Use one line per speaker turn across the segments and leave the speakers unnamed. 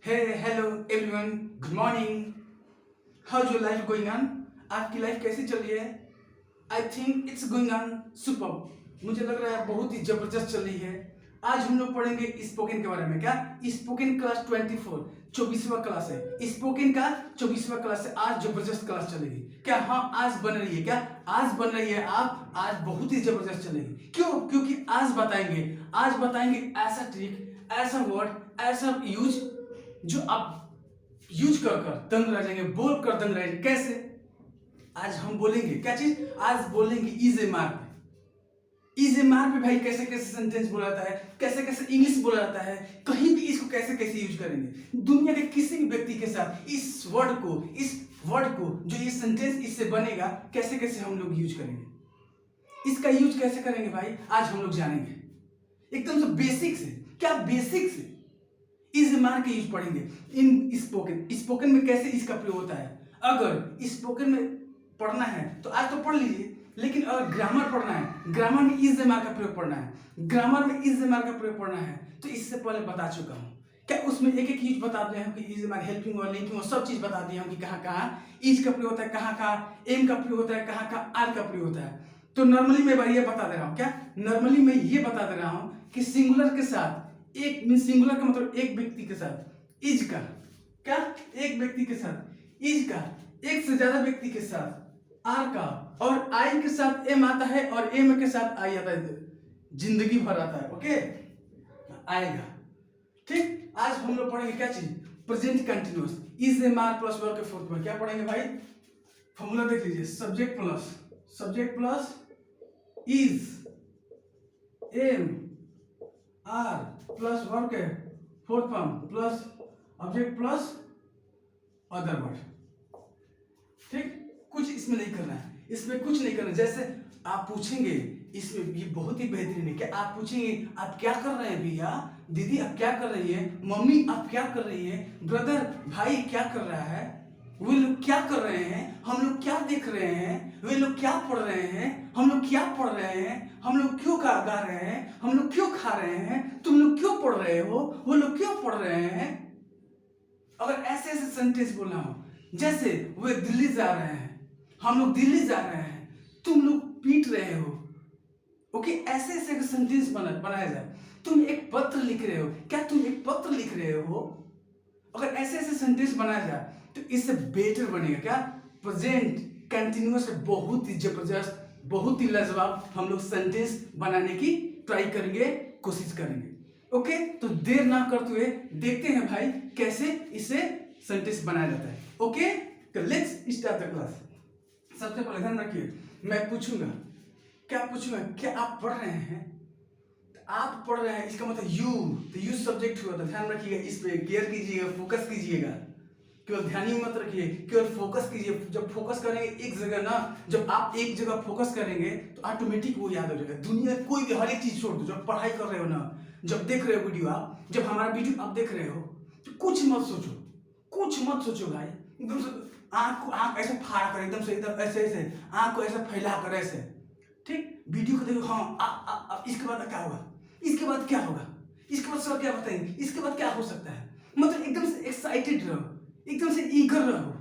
Hello everyone, good morning. How your life going on? आपकी life कैसी चल रही है? I think it's going on super. मुझे लग रहा है बहुत ही जबरदस्त चल रही है। आज हम लोग पढ़ेंगे स्पोकन के बारे में। क्या स्पोकन क्लास 24 24वां क्लास है। स्पोकन का 24वां क्लास है। आज जबरदस्त क्लास चलेगी। क्या? हाँ, आज बन रही है। क्या आज बन रही है? आप आज बहुत ही जबरदस्त चलेगी। क्यों? क्योंकि आज बताएंगे ऐसा ट्रिक, ऐसा वर्ड, ऐसा यूज जो आप यूज कर कर दंग रह जाएंगे, बोल कर दंग रह जाएंगे। कैसे? आज हम बोलेंगे क्या चीज? आज बोलेंगे इज ए मार पे। इज ए मार पे भाई कैसे कैसे सेंटेंस बोला जाता है, कैसे कैसे इंग्लिश बोला जाता है, कहीं भी इसको कैसे कैसे यूज करेंगे। दुनिया के किसी भी व्यक्ति के साथ इस वर्ड को जो ये सेंटेंस इससे बनेगा, कैसे कैसे हम लोग यूज करेंगे। इसका यूज कैसे करेंगे भाई, आज हम लोग जानेंगे एकदम से बेसिक से। क्या बेसिक से इज मार के यूज पढ़ेंगे इन स्पोकन में कैसे इसका प्रयोग होता है। अगर स्पोकन में पढ़ना है तो आज तो पढ़ लीजिए, लेकिन अगर ग्रामर पढ़ना है, ग्रामर में इज मार का प्रयोग पढ़ना है, ग्रामर में इज मार का प्रयोग पढ़ना है, तो इससे पहले बता चुका हूं। क्या उसमें एक एक यूज बता दिए हम कि इज मार, हेल्पिंग और लिंकिंग और सब चीज बता दिए हम कि कहाँ कहाँ इज का प्रयोग होता है, कहाँ कहाँ एम का प्रयोग होता है, कहाँ कहाँ आर का प्रयोग होता है। तो नॉर्मली मैं ये बता दे रहा हूँ। क्या नॉर्मली मैं ये बता दे रहा हूँ कि सिंगुलर के साथ एक मीन, सिंगुलर का मतलब एक व्यक्ति के साथ इज का, क्या एक व्यक्ति के साथ इज का, एक से ज्यादा व्यक्ति के साथ आर का, और आई के साथ एम आता है और एम के साथ आई आता है, जिंदगी भर आता है। ओके, आएगा। ठीक, आज हम लोग पढ़ेंगे क्या चीज? Present continuous. इज ए मार प्लस वर्ब के फोर्थ में क्या पढ़ेंगे भाई? फॉर्मूला देख लीजिए। Subject plus is am are plus verb के fourth form plus object plus other word. ठीक, कुछ इसमें नहीं करना है, इसमें कुछ नहीं करना है। जैसे आप पूछेंगे, इसमें ये बहुत ही बेहतरीन है। क्या आप पूछेंगे आप क्या कर रहे हैं भैया, दीदी आप क्या कर रही है, मम्मी आप क्या कर रही है, ब्रदर भाई क्या कर रहा है, वे लोग क्या कर रहे हैं, हम लोग क्या देख रहे हैं, वे लोग क्या पढ़ रहे हैं, हम लोग क्या पढ़ रहे हैं, हम लोग क्यों गा रहे हैं, हम लोग क्यों खा रहे हैं, तुम लोग क्यों पढ़ रहे हो, वो लोग क्यों पढ़ रहे हैं। अगर ऐसे ऐसे सेंटेंस बोलना हो, जैसे वे दिल्ली जा रहे हैं, हम लोग दिल्ली जा रहे हैं, तुम लोग पीट रहे हो। ओके, ऐसे ऐसे सेंटेंस बनाया जाए। तुम एक पत्र लिख रहे हो, क्या तुम एक पत्र लिख रहे हो। अगर ऐसे ऐसे सेंटेंस बनाया जाए तो इससे बेटर बनेगा। क्या प्रेजेंट कंटिन्यूअस बहुत ही जबरदस्त, बहुत ही लाजवाब हम लोग सेंटेंस बनाने की ट्राई करेंगे, कोशिश करेंगे। ओके, तो देर ना करते हुए देखते हैं भाई कैसे इसे सेंटेंस बनाया जाता है। ओके, तो लेट्स स्टार्ट द क्लास। सबसे पहले ध्यान रखिए, मैं पूछूंगा, क्या पूछूंगा, क्या आप पढ़ रहे हैं? आप पढ़ रहे हैं इसका मतलब यू, तो यू सब्जेक्ट हुआ। तो ध्यान रखिएगा, इस पे केयर कीजिएगा, फोकस कीजिएगा। केवल ध्यान ही मत रखिए, केवल फोकस कीजिए। जब फोकस करेंगे एक जगह ना, जब आप एक जगह फोकस करेंगे तो ऑटोमेटिक वो याद हो जाएगा। दुनिया कोई भी हर एक चीज छोड़ दो। जब पढ़ाई कर रहे हो ना, जब देख रहे हो वीडियो, आप जब हमारा वीडियो आप देख रहे हो तो कुछ मत सोचो भाई। एकदम से आंख ऐसे फाड़ कर, एकदम से एकदम ऐसे आंख को ऐसे फैला कर ऐसे। ठीक, वीडियो को देखो। हाँ, इसके बाद क्या होगा, इसके बाद क्या होगा, इसके बाद सर क्या बताएंगे, इसके बाद क्या हो सकता है। मतलब एकदम से एक्साइटेड रहो, एकदम से ईगर रहो,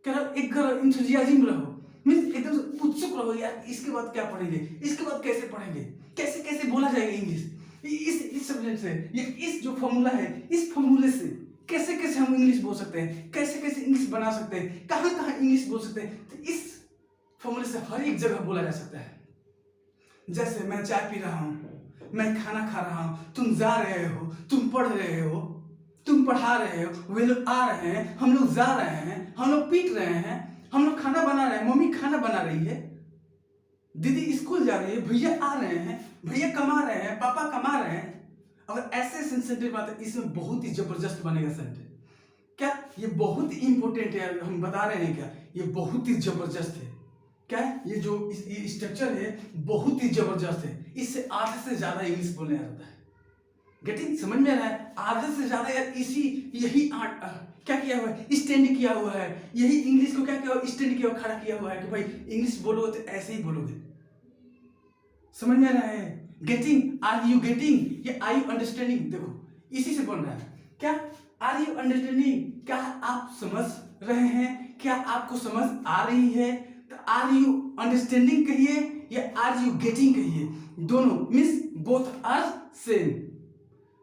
क्या रहो, एक इंथुजियाज्म रहो, मींस एकदम से उत्सुक रहो। यार इसके बाद क्या पढ़ेंगे, इसके बाद कैसे पढ़ेंगे, कैसे कैसे बोला जाएगा इंग्लिश, इस सब्जेक्ट से, ये इस जो फॉर्मूला है, इस फॉर्मूले से कैसे कैसे हम इंग्लिश बोल सकते हैं, कैसे कैसे इंग्लिश बना सकते हैं, कहाँ कहाँ इंग्लिश बोल सकते हैं। तो इस फॉर्मूले से हर एक जगह बोला जा सकता है। जैसे मैं चाय पी रहा हूं, मैं खाना खा रहा हूं, तुम जा रहे हो, तुम पढ़ रहे हो, तुम पढ़ा रहे हो, वे लोग आ रहे हैं, हम लोग जा रहे हैं, हम लोग पीट रहे हैं, हम लोग खाना बना रहे हैं, मम्मी खाना बना रही है, दीदी स्कूल जा रही है, भैया आ रहे हैं, भैया कमा रहे हैं, पापा कमा रहे हैं। अगर ऐसे सेंटेंस बात है, इसमें बहुत ही जबरदस्त बनेगा सेंटेंस। क्या ये बहुत ही इंपॉर्टेंट है, हम बता रहे हैं क्या, ये बहुत ही जबरदस्त है। क्या है ये जो ये स्ट्रक्चर है बहुत ही जबरदस्त है। इससे आधे से ज्यादा इंग्लिश बोलने आता है। गेटिंग, समझ में आ रहा है? आधे से ज्यादा यार यही क्या किया हुआ है, स्टैंड किया हुआ है। यही इंग्लिश को क्या किया हुआ, स्टैंड किया हुआ, खड़ा किया हुआ है कि भाई इंग्लिश बोलोगे तो ऐसे ही बोलोगे। समझ में आ रहा है? गेटिंग, आर यू गेटिंग, ये आर यू अंडरस्टैंडिंग। देखो इसी से बन रहा है। क्या आर यू अंडरस्टैंडिंग? क्या आप समझ रहे हैं? क्या आपको समझ आ रही है? तो आर यू अंडरस्टैंडिंग कहिए या आर यू गेटिंग कहिए, दोनों means both are same.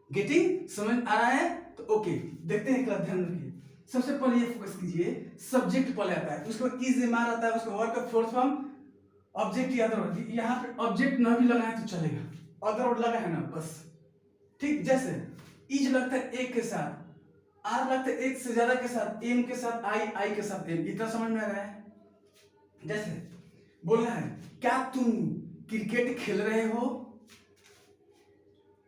Getting समझ आ रहा है तो ओके। देखते हैं क्लास, ध्यान रखिए। सबसे पहले ये फोकस कीजिए, सब्जेक्ट पहले आता है, उसके बाद इज एम आर आता है, उसके वर्ब का फोर्थ फॉर्म, ऑब्जेक्ट या अदर वर्ड। यहाँ पे ऑब्जेक्ट ना भी लगा है तो चलेगा, अदर वर्ड लगा है ना बस, ठीक। जैसे इज लगता है एक के साथ, आर लगता है एक से ज्यादा के साथ, एम के साथ आई, आई के साथ एम, इतना समझ में आ रहा है। जैसे बोलना है क्या तुम क्रिकेट खेल रहे हो?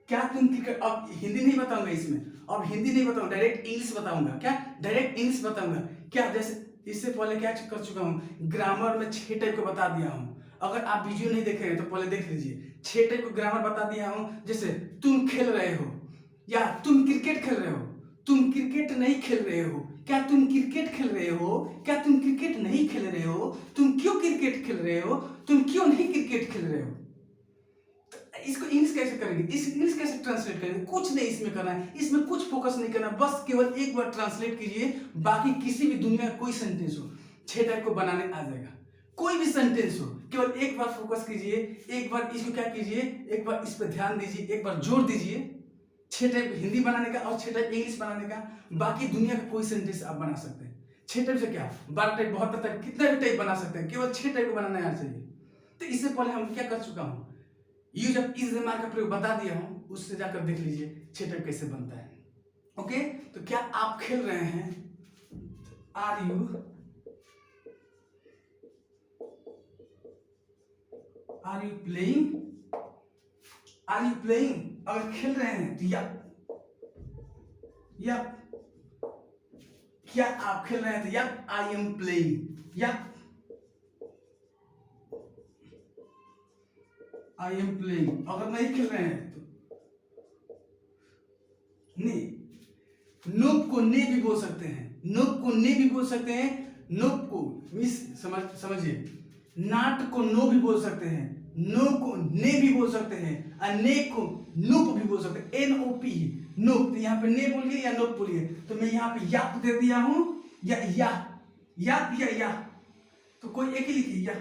क्या तुम क्रिकेट, अब हिंदी नहीं बताऊंगा इसमें, अब हिंदी नहीं बताऊंगा, डायरेक्ट इंग्लिश बताऊंगा। क्या डायरेक्ट इंग्लिश बताऊंगा? क्या जैसे इससे पहले क्या कर चुका हूँ, ग्रामर में 6 टाइप को बता दिया हूँ। अगर आप वीडियो नहीं देख रहे हैं तो पहले देख लीजिए, 6 टाइप को ग्रामर बता दिया हूँ। जैसे तुम खेल रहे हो, या तुम क्रिकेट खेल रहे हो, तुम क्रिकेट नहीं खेल रहे हो, क्या तुम क्रिकेट खेल रहे हो, क्या तुम क्रिकेट नहीं खेल रहे हो, तुम क्यों क्रिकेट खेल रहे हो, तुम क्यों नहीं क्रिकेट खेल रहे हो। इसको इंग्लिश कैसे करेंगे, इस इंग्लिश कैसे ट्रांसलेट करेंगे? कुछ नहीं इसमें करना है, इसमें कुछ फोकस नहीं करना, बस केवल एक बार ट्रांसलेट कीजिए। बाकी किसी भी दुनिया का कोई सेंटेंस हो, 6 टाइप को बनाने आ जाएगा। कोई भी सेंटेंस हो, केवल एक बार फोकस कीजिए, एक बार इसको क्या कीजिए, एक बार इस पर ध्यान दीजिए, एक बार जोर दीजिए। 6 टाइप हिंदी बनाने का और 6 टाइप इंग्लिश बनाने का, बाकी दुनिया का कोई सेंटेंस आप बना सकते हैं। 6 टाइप से क्या 12 टाइप, 72 टाइप, कितना भी टाइप बना सकते हैं, केवल 6 टाइप को बनाना आना चाहिए। तो इससे पहले हम क्या कर चुका हूँ, use of is am are का प्रयोग बता दिया हूं, उससे जाकर देख लीजिए 6 टाइप कैसे बनता है। ओके, तो क्या आप खेल रहे हैं? Are you playing? Are you playing? अगर खेल रहे हैं तो या क्या आप खेल रहे हैं? तो या आई एम प्लेइंग, या आई एम प्लेइंग। अगर नहीं खेल रहे हैं तो ने, नोप को ने भी बोल सकते हैं, नोप को ने भी बोल सकते हैं, नोप को मिस समझिए, नाट को नो भी बोल सकते हैं, नो को ने भी बोल सकते हैं, अने को नोप भी बोल सकते हैं, एन ओ पी नोप। तो यहाँ पे ने बोलिए या नोप बोलिए, तो मैं यहाँ पे याप दे दिया हूं, या तो कोई एक ही लिखिए,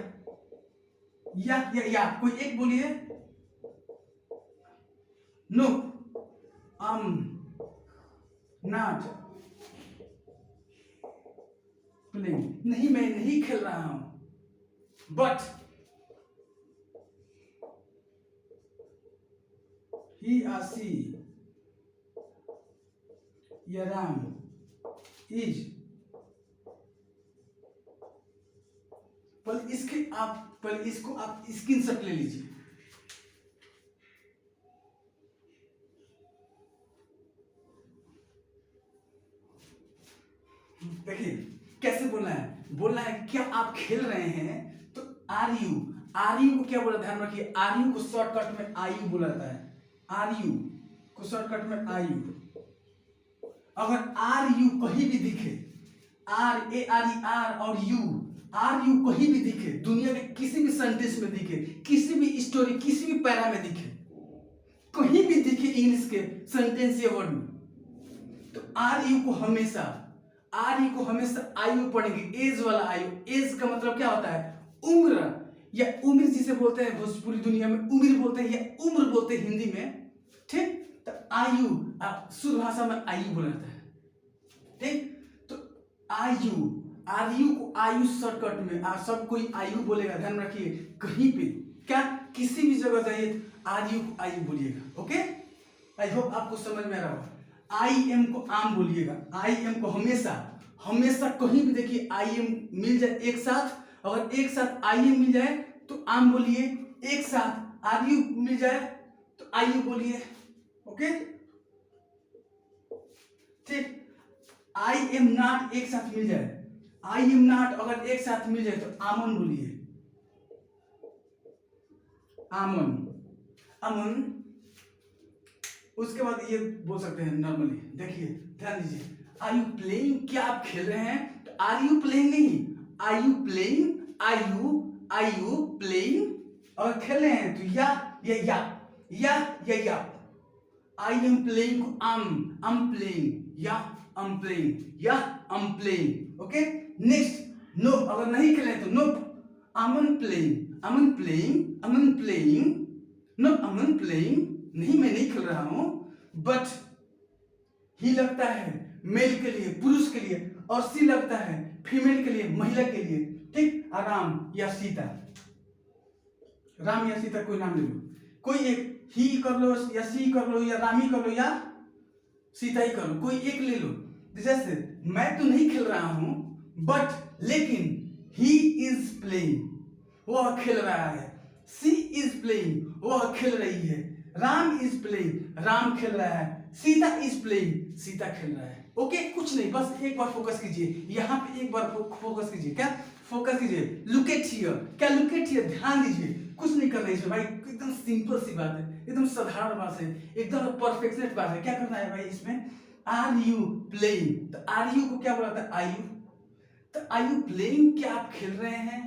या कोई एक बोलिए। नो, नॉट प्लेइंग, नहीं मैं नहीं खेल रहा हूं, बट ही or she या राम इज। पहले इसको आप स्क्रीनशॉट ले लीजिए। देखिए कैसे बोलना है, क्या आप खेल रहे हैं? तो आर यू को क्या बोला, ध्यान रखिए, आर यू को शॉर्टकट में आई यू बोला जाता है, आर यू को शॉर्टकट में आई यू। अगर आर यू कहीं भी दिखे, R A R E R और यू, आर यू कहीं भी दिखे, दुनिया के किसी भी सेंटेंस में दिखे, किसी भी स्टोरी, किसी भी पैरा में दिखे, कहीं भी दिखे इंग्लिश के सेंटेंस या वर्ड में, तो आर यू को हमेशा आयु पढ़ेंगे, एज वाला आयु। एज का मतलब क्या होता है? उम्र, या उम्र जिसे बोलते हैं भोजपुरी दुनिया में उम्र बोलते हैं, या उम्र बोलते हैं हिंदी में, ठीक। तो आयु शुद्ध भाषा में आयु बोला जाता है, ठीक। तो आयु को आयु शॉर्टकट में सब कोई आयु बोलेगा, ध्यान रखिए। कहीं पे क्या किसी भी जगह जाइए आयु बोलिएगा, ओके। आई होप आपको समझ में आ रहा होगा। आई एम को आम बोलिएगा, आई एम को हमेशा कहीं भी देखिए आई एम मिल जाए एक साथ, अगर एक साथ आई एम मिल जाए तो आम बोलिए, एक साथ आर यू मिल जाए तो आई यू बोलिए, ओके, ठीक। आई एम नॉट एक साथ मिल जाए, आई एम नॉट अगर एक साथ मिल जाए तो आमन बोलिए, अमन। उसके बाद ये बोल सकते हैं नॉर्मली, देखिए ध्यान दीजिए, आर यू प्लेइंग? क्या आप खेल रहे हैं? तो आर यू प्लेइंग नहीं, are you playing, I you playing. और खेल रहे हैं तो या आई एम प्लेइंग को am प्लेइंग या am प्लेइंग या am playing. Okay next no, अगर नहीं खेले तो no am not playing am not playing am not playing no am not playing, नहीं मैं नहीं खेल रहा हूं। बट ही लगता है मेल के लिए पुरुष के लिए, और सी लगता है फीमेल के लिए महिला के लिए। ठीक, राम या सीता, राम या सीता कोई नाम ले लो, कोई एक ही कर लो या सी कर लो या रामी कर लो या सीता ही कर लो, कोई एक ले लो। जैसे मैं तो नहीं खेल रहा हूं बट लेकिन ही इज प्लेइंग, वह खेल रहा है। सी इज प्लेइंग, वह खेल रही है। राम इज प्लेइंग, राम खेल रहा है। सीता इज प्लेइंग, सीता खेल रहा है। ओके कुछ नहीं, बस एक बार फोकस कीजिए यहाँ पे, एक बार फोकस कीजिए। क्या फोकस कीजिए? लुक एट हियर, क्या लुक एट हियर, ध्यान दीजिए। कुछ नहीं करना है इसमें भाई, एकदम सिंपल सी बात है, एकदम साधारण बात है, एकदम परफेक्ट बात है। क्या करना है भाई इसमें? आर यू प्लेइंग, तो आर यू को क्या बोला था? आई यू, तो आई यू प्लेइंग, क्या आप खेल रहे हैं?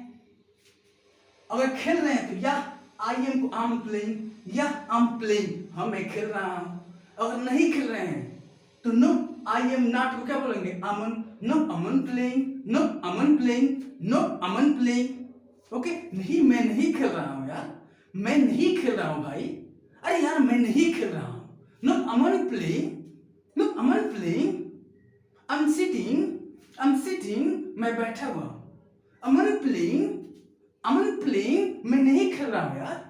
अगर खेल रहे हैं तो या आई एम को आम प्लेइंग या आम प्लेइंग, हाँ मैं खेल रहा हूं। अगर नहीं खेल रहे हैं तो नो आई एम नॉट को क्या बोलेंगे? अमन, no am not playing, no am not playing, no am not playing. Okay नहीं मैं नहीं खेल रहा हूं यार, मैं नहीं खेल रहा हूं भाई, अरे यार मैं नहीं खेल रहा हूं। No am not playing, no am not playing, I am sitting, मैं बैठा हुआ। अमन प्लेइंग, अमन प्लेइंग, मैं नहीं खेल रहा हूं यार।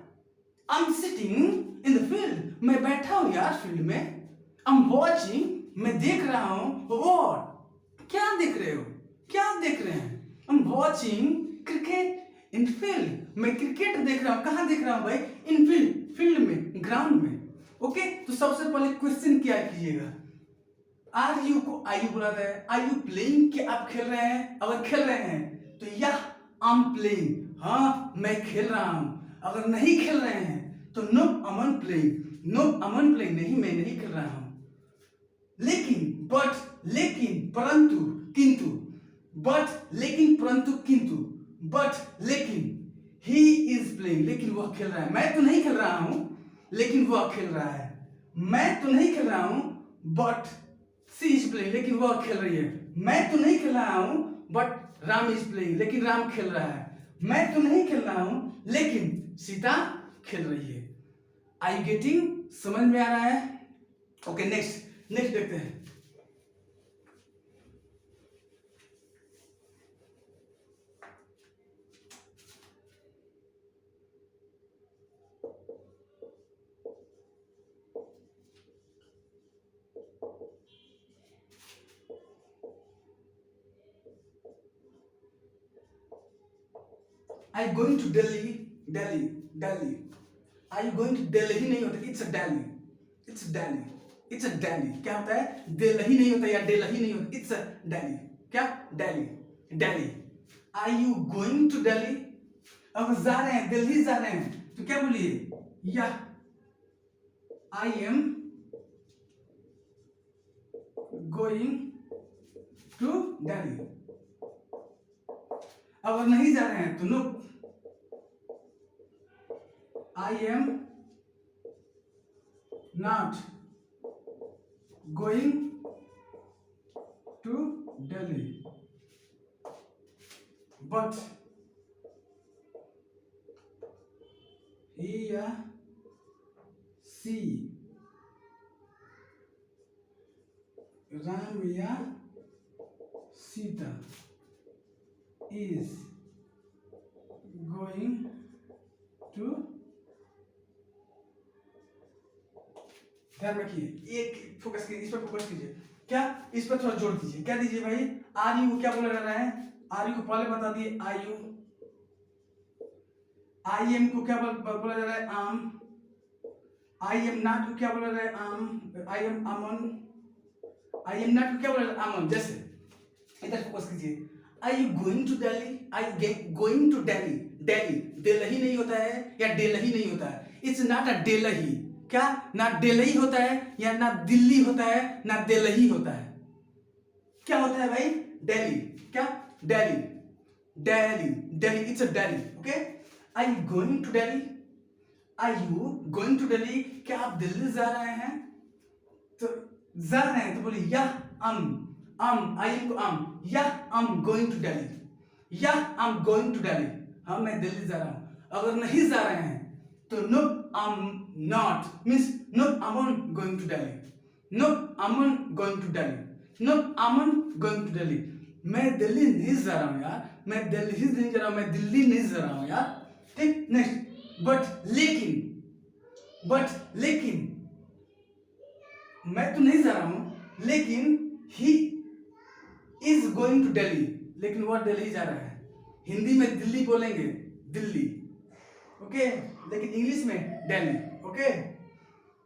आई am sitting in the field, मैं बैठा हूं यार फील्ड में। आई एम वॉचिंग, मैं देख रहा हूं। व्हाट, क्या देख रहे हो? क्या देख रहे हैं? I am watching cricket in field, मैं क्रिकेट देख रहा हूं। कहां देख रहा हूं भाई? इन फील्ड, फील्ड में, ग्राउंड में। ओके तो सबसे पहले क्वेश्चन क्या कीजिएगा? आर यू को आई यू बुलाता है। आर यू प्लेइंग, क्या आप खेल रहे हैं? अगर खेल रहे हैं तो या आई एम प्लेइंग, हाँ मैं खेल रहा हूं। अगर नहीं खेल रहे हैं तो no am not playing, no am not playing, नहीं मैं नहीं खेल रहा हूं। लेकिन बट, लेकिन परंतु किंतु, बट लेकिन परंतु किंतु, बट लेकिन ही इज प्लेइंग, लेकिन वह खेल रहा है। मैं तो नहीं खेल रहा हूं लेकिन वह खेल रहा है। मैं तो नहीं खेल रहा हूं बट सी इज प्लेइंग, लेकिन वह खेल रही है। मैं तो नहीं खेल रहा हूं बट राम इज प्लेइंग, लेकिन राम खेल रहा है। मैं तो नहीं खेल रहा हूं लेकिन सीता खेल रही है। आई यू गेटिंग? समझ में आ रहा है? ओके नेक्स्ट देखते हैं। Are you going to Delhi? Delhi. Are you going to Delhi? नहीं होता, it's a Delhi. It's Delhi. It's a Delhi. क्या होता है? Delhi नहीं होता या Delhi नहीं होता, it's a Delhi. क्या? Delhi. Delhi. Are you going to Delhi? अगर जा रहे हैं, दिल्ली जा रहे हैं तो क्या बोलिए? या I am going to Delhi। अगर नहीं जा रहे हैं तो no I am not going to Delhi but he या सी, राम या सीता is going to, ध्यान रखिए, एक फोकस कीजिए, इस पर फोकस कीजिए। क्या? इस पर थोड़ा जोड़ दीजिए। क्या दीजिए भाई? आर यू को क्या बोला जा रहा है? आर यू को पहले बता दिए आई यू। आई एम को क्या बोला जा रहा है? आम। आई एम नॉट को क्या बोला जा रहा है? आम। I am Aman. I am not को क्या बोला जा रहा है? अमन। जैसे इधर फोकस कीजिए। Are you going to Delhi? Are you going to Delhi? Delhi, Delhi नहीं होता है या Delhi नहीं होता है। It's not a Delhi। क्या? ना Delhi होता है या ना दिल्ली होता है ना Delhi होता है। क्या होता है भाई? Delhi। क्या? Delhi, Delhi, Delhi। It's a Delhi। Okay? Are you going to Delhi? Are you going to Delhi? क्या आप दिल्ली जा रहे हैं? तो जा रहे हैं तो बोलिए या आई एम को या I am going to Delhi, या I am going to Delhi, हाँ मैं दिल्ली जा रहा हूँ। अगर नहीं जा रहे हैं तो no I am not, means no I am going to Delhi, no I am going to Delhi, no I am going to Delhi. मैं दिल्ली नहीं जा रहा हूँ यार, मैं दिल्ली नहीं जा रहा हूँ, मैं दिल्ली नहीं जा रहा हूँ यार। ठीक, नेक्स्ट, लेकिन मैं तो नहीं जा रहा हूं, लेकिन he is going to Delhi, लेकिन वह दिल्ली जा रहा है। हिंदी में दिल्ली बोलेंगे, दिल्ली, ओके, लेकिन इंग्लिश में Delhi, okay.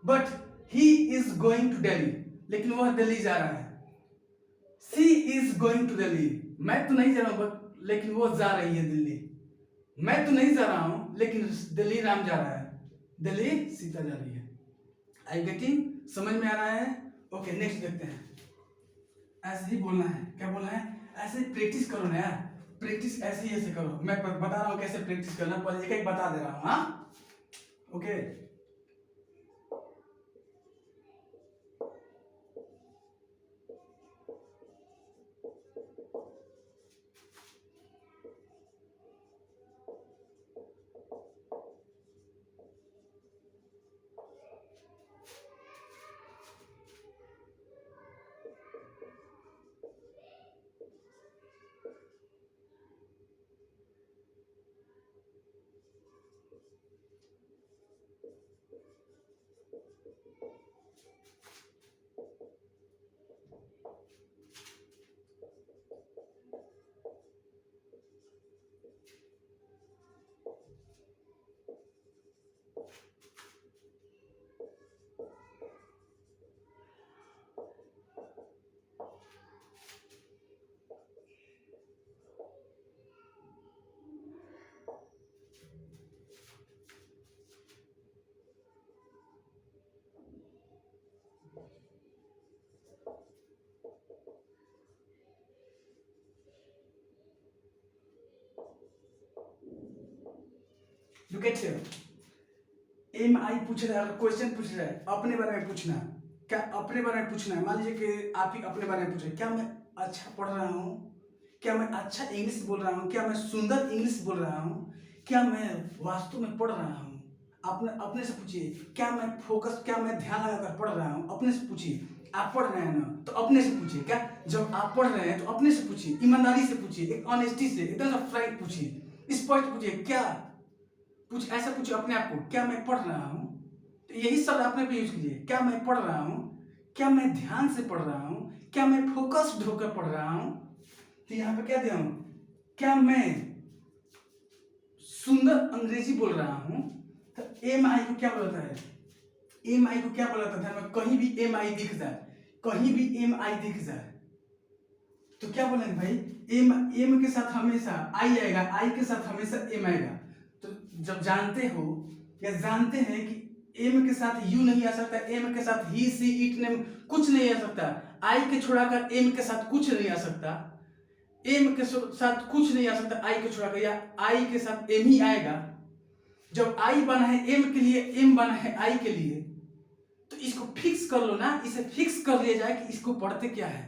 But he is going to Delhi, लेकिन वह दिल्ली जा रहा है। She is going to Delhi, मैं तो नहीं जा रहा हूं लेकिन वो जा रही है दिल्ली। मैं तो नहीं जा रहा हूं लेकिन दिल्ली राम जा रहा है, दिल्ली सीता जा रही है। आई गेटिंग, समझ में आ रहा है? ओके, नेक्स्ट देखते हैं। ऐसे ही बोलना है, क्या बोलना है? ऐसे ही प्रैक्टिस करो ना यार, प्रैक्टिस ऐसे ही ऐसे करो। मैं बता रहा हूँ कैसे प्रैक्टिस करना, पर एक एक बता दे रहा हूँ, हाँ, okay. Look at here, am I पूछ रहा है, क्वेश्चन पूछ रहा है, अपने बारे में पूछना। क्या अपने बारे में पूछना है? मान लीजिए कि आप ही अपने बारे में पूछ रहे हैं, क्या मैं अच्छा पढ़ रहा हूँ, क्या मैं अच्छा इंग्लिश बोल रहा हूँ, क्या मैं सुंदर इंग्लिश बोल रहा हूँ, क्या मैं वास्तव में पढ़ रहा हूँ? अपने से पूछिए। क्या मैं फोकस, क्या मैं ध्यान लगाकर पढ़ रहा हूँ? अपने से पूछिए। आप पढ़ रहे हैं ना, तो अपने से पूछिए। क्या जब आप पढ़ रहे हैं तो अपने से पूछिए, ईमानदारी से पूछिए, एक ऑनेस्टी से, एकदम से फ्रैंक पूछिए, स्पष्ट पूछिए। क्या ऐसा पूछिए अपने आप को, क्या मैं पढ़ रहा हूँ? तो यही शब्द अपने पे यूज कीजिए। क्या मैं पढ़ रहा हूँ, क्या मैं ध्यान से पढ़ रहा हूँ, क्या मैं फोकस्ड होकर पढ़ रहा हूँ? तो यहाँ पे क्या दिया हूँ, क्या मैं सुंदर अंग्रेजी बोल रहा हूँ? तो एम आई को क्या बोलता है? एम आई को क्या बोलता है? ध्यान में, कहीं भी एम आई दिख जाए, कहीं भी एम आई दिख जाए तो क्या बोलेंगे भाई? एम के साथ हमेशा आई आएगा, आई के साथ हमेशा एम आएगा। तो जब जानते हो या जानते हैं कि एम के साथ यू नहीं आ सकता, एम के साथ ही, सी, इट, नेम कुछ नहीं आ सकता, आई के छोड़ाकर एम के साथ कुछ नहीं आ सकता, एम के साथ कुछ नहीं आ सकता आई के छोड़ाकर, या आई के साथ एम ही आएगा। जब आई बना है एम के लिए, एम बना है आई के लिए, तो इसको फिक्स कर लो ना, इसे फिक्स कर लिया जाए कि इसको पढ़ते क्या है।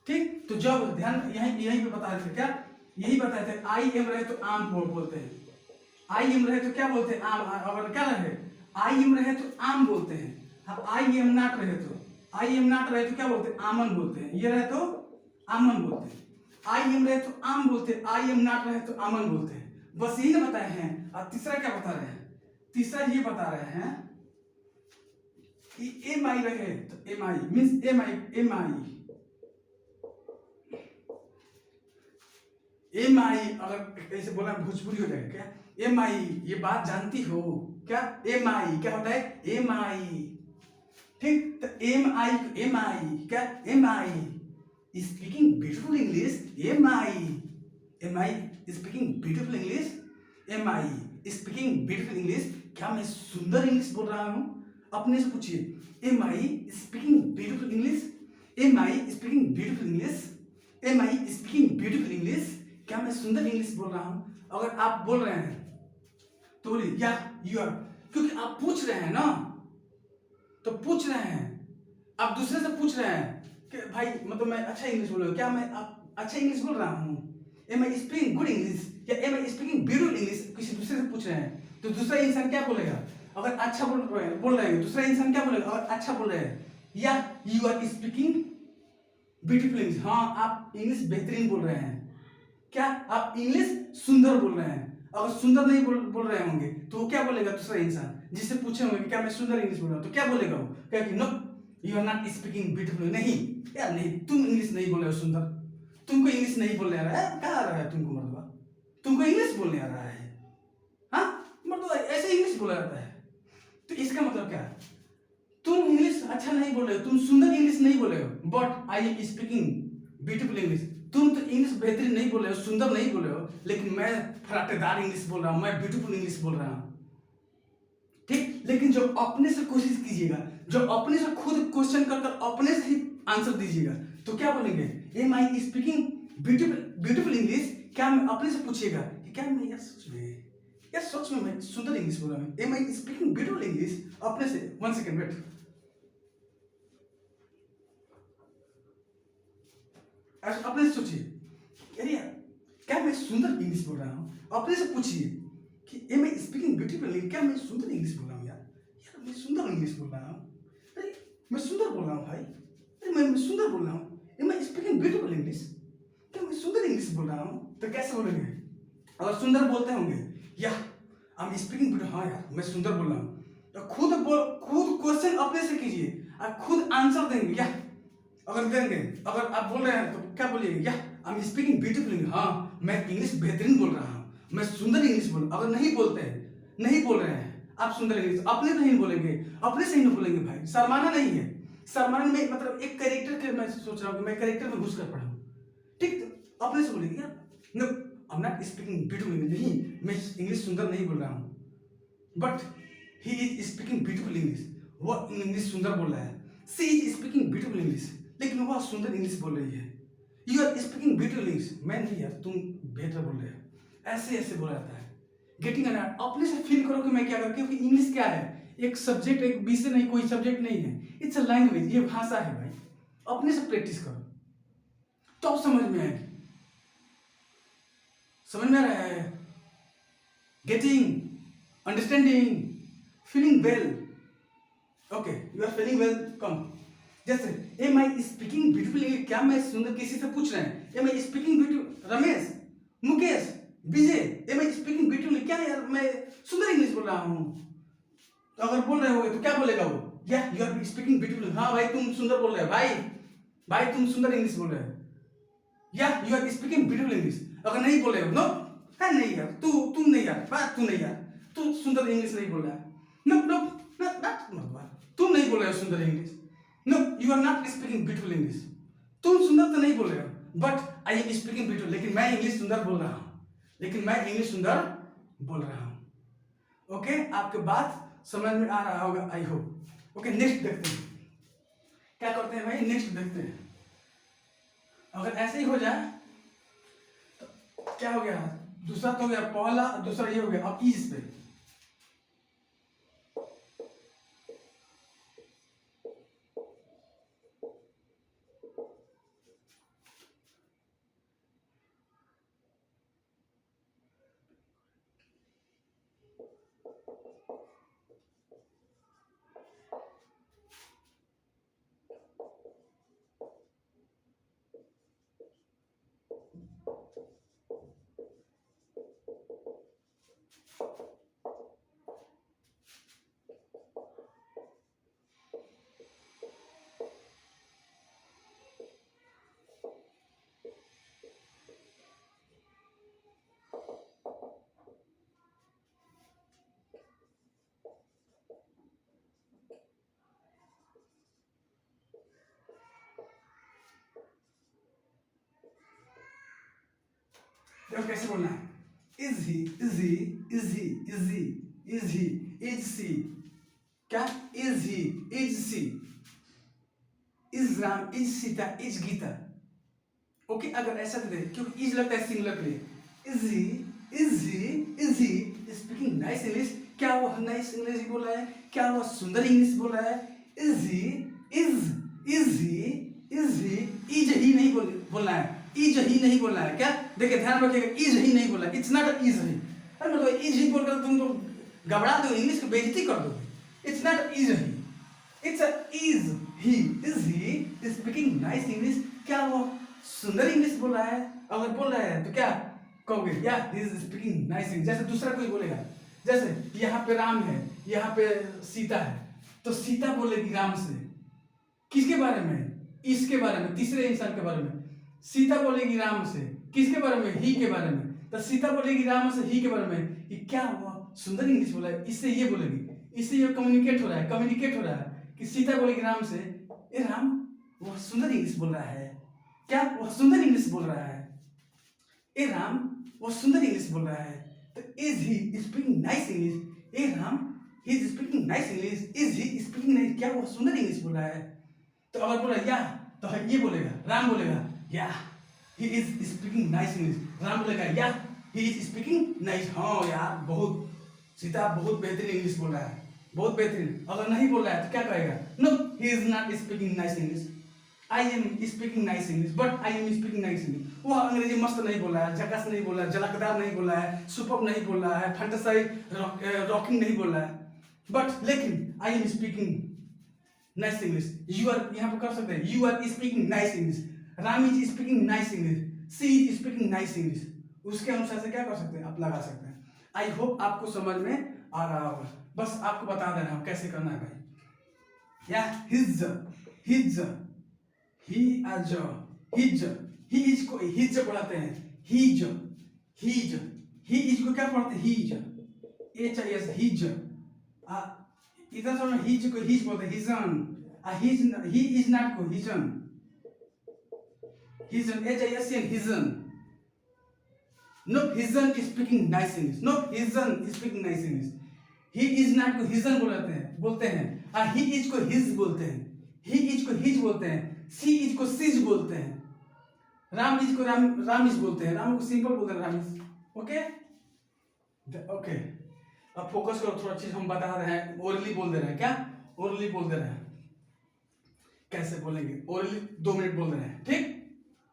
ठीक, तो जब ध्यान यहीं पे बता रहे थे, क्या यही बता रहे थे, आई एम रहे तो आम बोलते हैं, आई एम रहे तो क्या बोलते हैं? आम। अगर क्या रहे, आई एम रहे तो आम बोलते हैं। हाँ, आई एम नॉट रहे तो, आई एम नॉट रहे तो क्या बोलते हैं? आमन बोलते हैं। ये रहे तो आमन बोलते हैं। आई एम रहे तो आम बोलते हैं, आई एम नॉट रहे तो आमन बोलते हैं। बस यही ना बताए हैं। और तीसरा क्या बता रहे हैं? तीसरा ये बता रहे हैं कि एम आई रहे तो am I means am I, am I am I, अगर ऐसे बोला भोजपुरी हो जाएगा क्या? एम आई, ये बात जानती हो क्या? एम आई क्या होता है? Am I. ठीक, तो एम आई, एम आई क्या? Am I speaking beautiful English, am I speaking beautiful English, am I speaking beautiful English. क्या मैं सुंदर इंग्लिश बोल रहा हूँ? अपने से पूछिए। Am I speaking beautiful English, am I speaking beautiful English, am I speaking beautiful English. क्या मैं सुंदर इंग्लिश बोल रहा हूँ? अगर आप बोल रहे हैं तो बोलिए या यू आर, क्योंकि आप पूछ रहे हैं ना, तो पूछ रहे हैं, आप दूसरे से पूछ रहे हैं कि भाई मतलब मैं अच्छा इंग्लिश बोल रहा हूँ, क्या मैं आप अच्छा इंग्लिश बोल रहा हूँ, am I speaking good English या am I speaking beautiful English, किसी दूसरे से पूछ रहे हैं तो दूसरा इंसान क्या बोलेगा? अगर अच्छा बोल रहे हैं दूसरा इंसान क्या बोलेगा? अगर अच्छा बोल रहे हैं या you are speaking beautiful English, हाँ आप इंग्लिश बेहतरीन बोल रहे हैं, क्या आप इंग्लिश सुंदर बोल रहे हैं। अगर सुंदर नहीं बोल रहे होंगे तो वो क्या बोलेगा? दूसरा इंसान जिससे पूछे होंगे कि क्या मैं सुंदर इंग्लिश बोल रहा हूँ, तो क्या बोलेगा वो? क्या कि no you are not speaking beautiful, नहीं यार नहीं, तुम इंग्लिश नहीं बोल रहे हो सुंदर, तुमको इंग्लिश नहीं बोलने आ रहा है, कहाँ आ रहा है तुमको मर्दबा, तुमको इंग्लिश बोलने आ रहा है, हाँ मर्दबा ऐसे इंग्लिश बोला जाता है। तो इसका मतलब क्या है? तुम इंग्लिश अच्छा नहीं बोल रहे हो, तुम सुंदर इंग्लिश नहीं बोल रहे हो, but I am speaking beautiful English, तुम तो इंग्लिश बेहतरीन नहीं बोल रहे हो, सुंदर नहीं बोल रहे हो, लेकिन मैं फराटेदार इंग्लिश बोल रहा हूँ, मैं ब्यूटीफुल इंग्लिश बोल रहा हूँ, ठीक। लेकिन जब अपने से कोशिश कीजिएगा, जब अपने से खुद क्वेश्चन कर अपने से ही आंसर दीजिएगा, तो क्या बोलेंगे? Am I speaking beautiful English, क्या मैं अपने से पूछिएगा कि क्या मैं यार सच में मैं सुंदर इंग्लिश बोल रहा हूँ, am I speaking beautiful English, अपने से। 1 सेकेंड वेट, अपने से सोचिए अरे यार क्या मैं सुंदर इंग्लिश बोल रहा हूँ, अपने से पूछिए कि am I speaking beautiful English, क्या मैं सुंदर इंग्लिश बोल रहा हूँ? यार मैं सुंदर इंग्लिश बोल रहा हूँ, अरे मैं सुंदर बोल रहा हूँ भाई, अरे मैं सुंदर बोल रहा हूँ, am I speaking beautiful English, क्या मैं सुंदर इंग्लिश बोल रहा हूँ? तो कैसे बोलेंगे? अगर सुंदर बोलते होंगे या आई एम स्पीकिंग ब्यूटीफुल, हाँ यार मैं सुंदर बोल रहा हूँ, तो खुद क्वेश्चन अपने से कीजिए, आप खुद आंसर देंगे या अगर देंगे, अगर आप बोल रहे हैं तो क्या बोलिए? या आई एम स्पीकिंग ब्यूटीफुल, हाँ मैं इंग्लिश बेहतरीन बोल रहा हूँ, मैं सुंदर इंग्लिश बोल। अगर नहीं बोलते हैं, नहीं बोल रहे हैं आप सुंदर इंग्लिश, अपने तो नहीं बोलेंगे, अपने से ही नहीं बोलेंगे भाई, शर्माना नहीं है, शर्माना में मतलब एक कैरेक्टर के मैं सोच रहा हूँ कि मैं कैरेक्टर में घुस कर पढ़ा हूँ, ठीक। तो अपने से बोलेंगे यार no I am not speaking beautiful English, नहीं मैं इंग्लिश सुंदर नहीं बोल रहा हूँ, but he is speaking beautiful English, वो इंग्लिश सुंदर बोल रहा है, she is speaking beautiful English, लेकिन वह सुंदर इंग्लिश बोल रही है, you are speaking beautiful English, मैं नहीं यार तुम बेहतर बोल रहे हो, ऐसे ऐसे बोला जाता है। गेटिंग एन अपने से फील करो कि मैं क्या कर, क्योंकि इंग्लिश क्या है? एक सब्जेक्ट, एक विषय नहीं, कोई सब्जेक्ट नहीं है, इट्स अ लैंग्वेज, ये भाषा है भाई, अपने से प्रैक्टिस करो तो समझ में आएगी, समझ में आ रहा है? Getting, understanding, feeling well, okay you are feeling well, come. जैसे am I speaking beautiful English, क्या मैं सुंदर, किसी से पूछ रहे हैं am I speaking beautiful, Ramesh, Mukesh, Vijay, am I speaking beautiful, क्या यार मैं सुंदर इंग्लिश बोल रहा हूँ, तो अगर बोल रहे होगे तो क्या बोलेगा वो? या यू आर स्पीकिंग ब्यूटीफुल, हाँ भाई तुम सुंदर बोल रहे हो, भाई तुम सुंदर इंग्लिश बोल रहे हो, या you are speaking beautiful English. अगर नहीं बोले हो, नो है नहीं यार, तुम नहीं यार, बात तू नहीं यार, तू सुंदर इंग्लिश नहीं बोल रहा है, नो नो तुम नहीं बोल रहे हो सुंदर English, no you are not speaking beautiful English, तुम सुंदर तो नहीं बोल रहे हो, but I am speaking beautiful, लेकिन मैं इंग्लिश सुंदर बोल रहा हूँ, लेकिन मैं इंग्लिश सुंदर बोल रहा हूँ। ओके, आपके बात समझ में आ रहा होगा, आई होप। ओके, नेक्स्ट देखते हैं क्या करते हैं भाई, नेक्स्ट देखते हैं। अगर ऐसे ही हो जाए तो क्या हो गया? दूसरा तो हो गया, पहला दूसरा ये हो गया, अब इस पे देखो कैसे बोलना है, is he, is he, is he, is he, is he, is she, क्या is he, is she, is Ram, is Sita, is Geeta. Okay, अगर ऐसा दे, क्योंकि इज लगता है सिंगुलर के लिए, is he, is he, is he speaking nice English, क्या वो नाइस इंग्लिश बोल रहा है? क्या वो सुंदर इंग्लिश बोल रहा है? इज ही, इज बोलना है, इज ही नहीं बोलना है। क्या देखिए ध्यान रखिएगा, इज ही नहीं बोलना है, इट्स नॉट इज ही। अरे मतलब इज ही बोलकर तुम तो घबरा दो, इंग्लिश की बेइज्जती कर दोगे। It's not is he, it's is he. Is he speaking nice English. क्या वो सुंदर इंग्लिश बोल रहा है? अगर बोल रहा है तो क्या कहोगे? या ही इज स्पीकिंग नाइस इंग्लिश। जैसे दूसरा कोई बोलेगा, जैसे यहाँ पे राम है, यहाँ पे सीता है, तो सीता बोलेगी राम से किसके बारे में? इसके बारे में, तीसरे इंसान के बारे में। सीता बोलेगी राम से किसके बारे में? ही के बारे में। तो सीता बोलेगी राम से ही के बारे में। ये क्या हुआ? सुंदर इंग्लिश बोला है, इससे ये बोलेगी, इससे ये कम्युनिकेट हो रहा है कि सीता बोलेगी राम से, ए राम वो सुंदर इंग्लिश बोल रहा है। क्या वो सुंदर इंग्लिश बोल रहा है? ए राम वो सुंदर इंग्लिश बोल रहा है। तो is he speaking nice English? A Ram he is speaking nice English. Is he speaking nice? क्या वो सुंदर इंग्लिश बोल रहा है? तो अगर बोला या, तो ये बोलेगा, राम बोलेगा या ही is speaking nice English. Ram बोलेगा या ही इज स्पीकिंग नाइस। हाँ यार बहुत, सीता बहुत बेहतरीन इंग्लिश बोल रहा है, बहुत बेहतरीन। अगर नहीं बोल रहा है तो क्या कहेगा? No he is not speaking nice English, I am speaking nice English, but I am speaking nice English. वो अंग्रेजी मस्त नहीं बोला है, झकास नहीं बोला है, झलकदार नहीं बोला है, सुपर नहीं बोला है, फैंटेसी रॉकिंग नहीं बोला है, बट लेकिन I am speaking nice English. You are यहाँ पे कर सकते हैं, you are speaking nice English, Ram is speaking nice English, she is speaking nice English. उसके अनुसार से क्या कर सकते हैं? आप लगा सकते हैं। आई होप आपको समझ में आ रहा होगा, बस आपको बता देना है कैसे करना है भाई। या हिज, हिज, ही आज, हिज, ही इज को हिज पढ़ाते हैं, हिज, हिज, ही इज को क्या पढ़ते हैं? His, H I S, his. इधर समझ, हिज को हिज बोलते हैं, isn't. His, he is not को isn't, isn't, H I S N, isn't. No, isn't is speaking nice English. No, isn't is speaking nice English. He is not को हिजन बोलते हैं। He is को his बोलते हैं। He is को his बोलते हैं। She is को sis बोलते हैं। राम इज को राम इज बोलते हैं। राम को सिंपल बोलते हैं, राम इज। ओके ओके, अब फोकस करो, थोड़ा चीज हम बता रहे हैं, ओरली बोल दे रहे हैं। क्या ओरली बोल दे रहे हैं? कैसे बोलेंगे ओरली? 2 मिनट बोल रहे हैं, ठीक?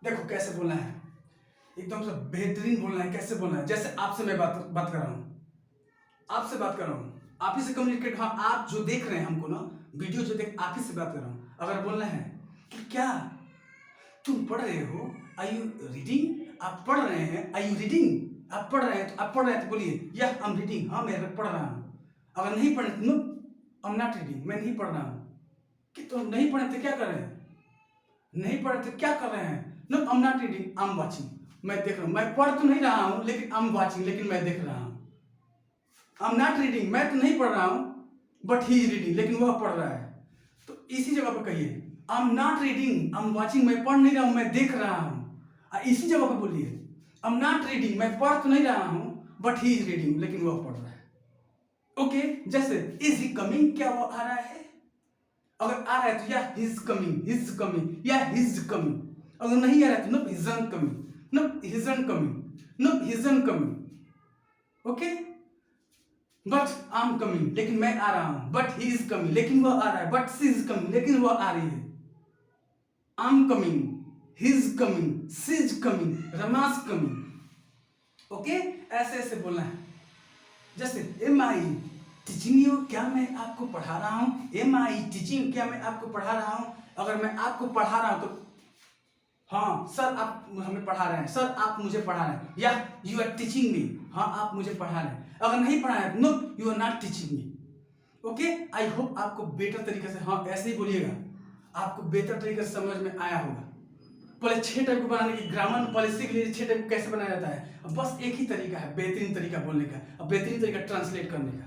देखो कैसे बोलना है, एकदम से बेहतरीन बोलना है। कैसे बोलना है? जैसे आपसे मैं बात कर रहा हूँ, आपसे बात कर रहा हूँ, आप ही से कम्युनिकेट। हाँ, आप जो देख रहे हैं हमको ना, वीडियो जो देख, आप ही से बात कर रहा हूँ। अगर बोलना है कि क्या तुम पढ़ रहे हो, आर यू रीडिंग? आप पढ़ रहे हैं, आर यू रीडिंग? आप पढ़ रहे हैं तो आप पढ़ रहे हैं तो बोलिए या आई एम रीडिंग, हाँ मैं पढ़ रहा हूँ। अगर नहीं पढ़े तो no I am not reading, मैं नहीं पढ़ रहा हूँ। कि तुम नहीं पढ़े तो क्या कर रहे हैं? नहीं पढ़े तो क्या कर रहे हैं? No I am not reading, I am watching, मैं देख रहा हूँ। मैं पढ़ तो नहीं रहा हूँ लेकिन आई एम वाचिंग, लेकिन मैं देख रहा हूँ। आई एम नॉट रीडिंग, मैं तो नहीं पढ़ रहा हूँ, बट ही इज रीडिंग, लेकिन वह पढ़ रहा है। तो इसी जगह पर कहिए आई am not reading, I am watching, मैं पढ़ नहीं रहा हूँ, मैं देख रहा हूँ। इसी जगह पर बोलिए आई एम नॉट रीडिंग, मैं पढ़ तो नहीं रहा हूँ, बट ही इज रीडिंग, लेकिन वह पढ़ रहा है। ओके, जैसे इज ही कमिंग, क्या वो आ रहा है? अगर आ रहा है तो या हिज कमिंग, या हिज कमिंग। अगर नहीं आ रहा है तो no isn't coming, no isn't coming, no isn't coming, okay, but I'm coming, लेकिन मैं आ रहा हूँ, but he is coming, लेकिन वह आ रहा है, but she is coming, लेकिन वह आ रही है। I'm coming, he is coming, she is coming, Rama's coming, okay, ऐसे ऐसे बोलना है। जैसे am I teaching you, क्या मैं आपको पढ़ा रहा हूँ? am I teaching, क्या मैं आपको पढ़ा रहा हूँ? अगर मैं आपको पढ़ा रहा हूँ तो हाँ सर आप हमें पढ़ा रहे हैं, सर आप मुझे पढ़ा रहे हैं, या यू आर टीचिंग मी, हाँ आप मुझे पढ़ा रहे हैं। अगर नहीं पढ़ा है no you are not teaching me. Okay, I hope आपको बेटर तरीके से, हाँ ऐसे ही बोलिएगा, आपको बेहतर तरीके से समझ में आया होगा। पहले 6 टाइप को बनाने की, ग्रामर पॉलिसी के लिए 6 टाइप को कैसे बनाया जाता है, अब बस एक ही तरीका है, बेहतरीन तरीका बोलने का, अब बेहतरीन तरीका ट्रांसलेट करने का।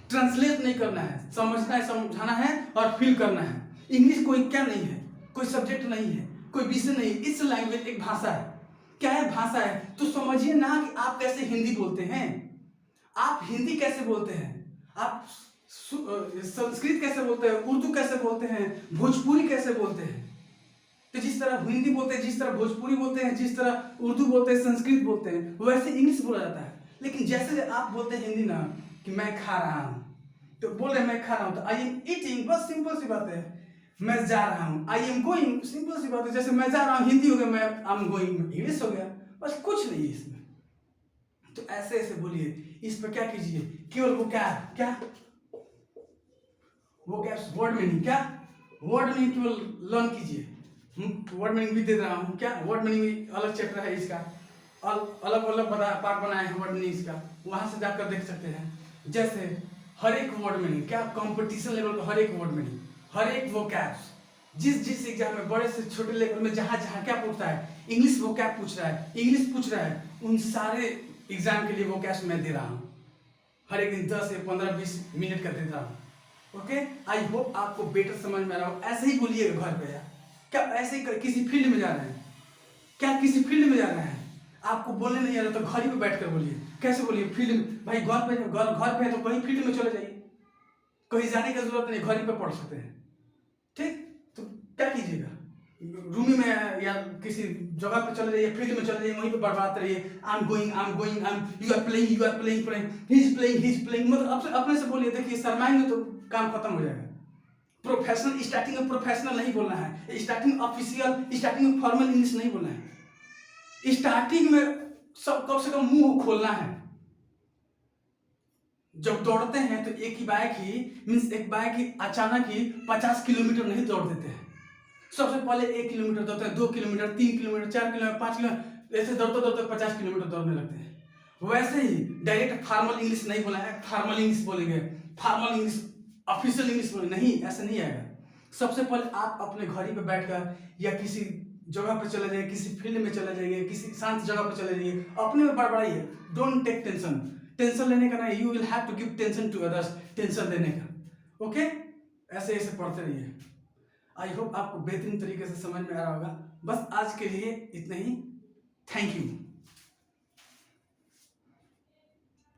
ट्रांसलेट नहीं करना है, समझना है, समझाना है और फील करना है। इंग्लिश कोई क्या नहीं है, कोई सब्जेक्ट नहीं है, कोई विषय नहीं, इस लैंग्वेज एक भाषा है। क्या है? भाषा है। तो समझिए ना कि आप कैसे हिंदी बोलते हैं, आप हिंदी कैसे बोलते हैं, आप संस्कृत कैसे बोलते हैं, उर्दू कैसे बोलते हैं, भोजपुरी कैसे बोलते हैं। तो जिस तरह हिंदी बोलते हैं, जिस तरह भोजपुरी बोलते हैं, जिस तरह उर्दू बोलते हैं, संस्कृत बोलते हैं, वैसे इंग्लिश बोला जाता है। लेकिन जैसे आप बोलते हैं हिंदी ना कि मैं खा रहा हूँ, तो बोल रहे मैं खा रहा हूँ, तो आई एम ईटिंग, बस सिंपल सी बात है। मैं जा रहा हूँ, आई एम गोइंग, सिंपल सी बात है। जैसे मैं जा रहा हूँ हिंदी हो गया, मैं आई एम गोइंग इंग्लिश हो गया, बस कुछ नहीं है इसमें। तो ऐसे ऐसे बोलिए। इस पर क्या कीजिए, केवल वो क्या वो कैप्स वर्ड मीनिंग, क्या वर्ड मीनिंग केवल लर्न कीजिए। वर्ड मीनिंग भी दे रहा हूँ, क्या वर्ड मीनिंग भी अलग चैप्टर है इसका, अलग अलग पार्ट बनाए हैं वर्ड मीनिंग का, वहां से जाकर देख सकते हैं। जैसे हर एक वर्ड मीनिंग, क्या कंपटीशन लेवल का हर एक वर्ड मीनिंग, हर एक वो कैप्स, जिस एग्जाम में बड़े से छोटे लेवल में जहां जहां क्या पूछता है, इंग्लिश वो क्या पूछ रहा है, इंग्लिश पूछ रहा है, उन सारे एग्जाम के लिए वो कैप्स मैं दे रहा हूँ। हर एक दिन 10 से 15-20 मिनट का देता हूँ। ओके, आई होप आपको बेटर समझ में आ रहा हो। ऐसे ही बोलिएगा घर पे यार, क्या ऐसे ही किसी फील्ड में जा रहे हैं, क्या किसी फील्ड में जा रहे हैं, आपको बोलने नहीं आ रहा तो घर ही पे बैठ कर बोलिए। कैसे बोलिए, फील्ड में, भाई घर पे है तो कहीं फील्ड में चले जाइए, कहीं जाने की जरूरत नहीं, घर ही पे पढ़ सकते हैं। ठीक, तो क्या कीजिएगा, रूमी में या किसी जगह पे चले जाइए, फील्ड में चले जाइए, वहीं पे बर्बाद रहिए। I am going, you are playing, he is playing, मतलब अपने से बोलिए। देखिए शर्माएंगे तो काम खत्म हो जाएगा। प्रोफेशनल, स्टार्टिंग में प्रोफेशनल नहीं बोलना है, स्टार्टिंग ऑफिशियल, स्टार्टिंग में फॉर्मल इंग्लिश नहीं बोलना है। स्टार्टिंग में सब कम से कम मुंह खोलना है। जब दौड़ते हैं तो एक बाइक ही अचानक ही 50 किलोमीटर नहीं दौड़ देते हैं। सबसे पहले 1 किलोमीटर दौड़ते हैं, 2 किलोमीटर, 3 किलोमीटर, 4 किलोमीटर, 5 किलोमीटर, ऐसे दौड़ते दौड़ते 50 किलोमीटर दौड़ने लगते हैं। वैसे ही डायरेक्ट फॉर्मल इंग्लिश नहीं बोला है, फॉर्मल इंग्लिश बोलेंगे, फॉर्मल इंग्लिश, ऑफिशियल इंग्लिश बोले नहीं, ऐसे नहीं आएगा। सबसे पहले आप अपने घर ही पे बैठकर या किसी जगह पे चले जाइए, किसी फील्ड में चले जाइए, किसी शांत जगह पे चले जाइए, अपने में बड़बड़ाइए। डोंट टेक टेंशन, टेंशन लेने का नहीं, you will have to give tension to others, tension लेने का। ओके, ऐसे ऐसे पढ़ते रहिए। आई होप आपको बेहतरीन तरीके से समझ में आ रहा होगा। बस आज के लिए इतना ही, थैंक यू।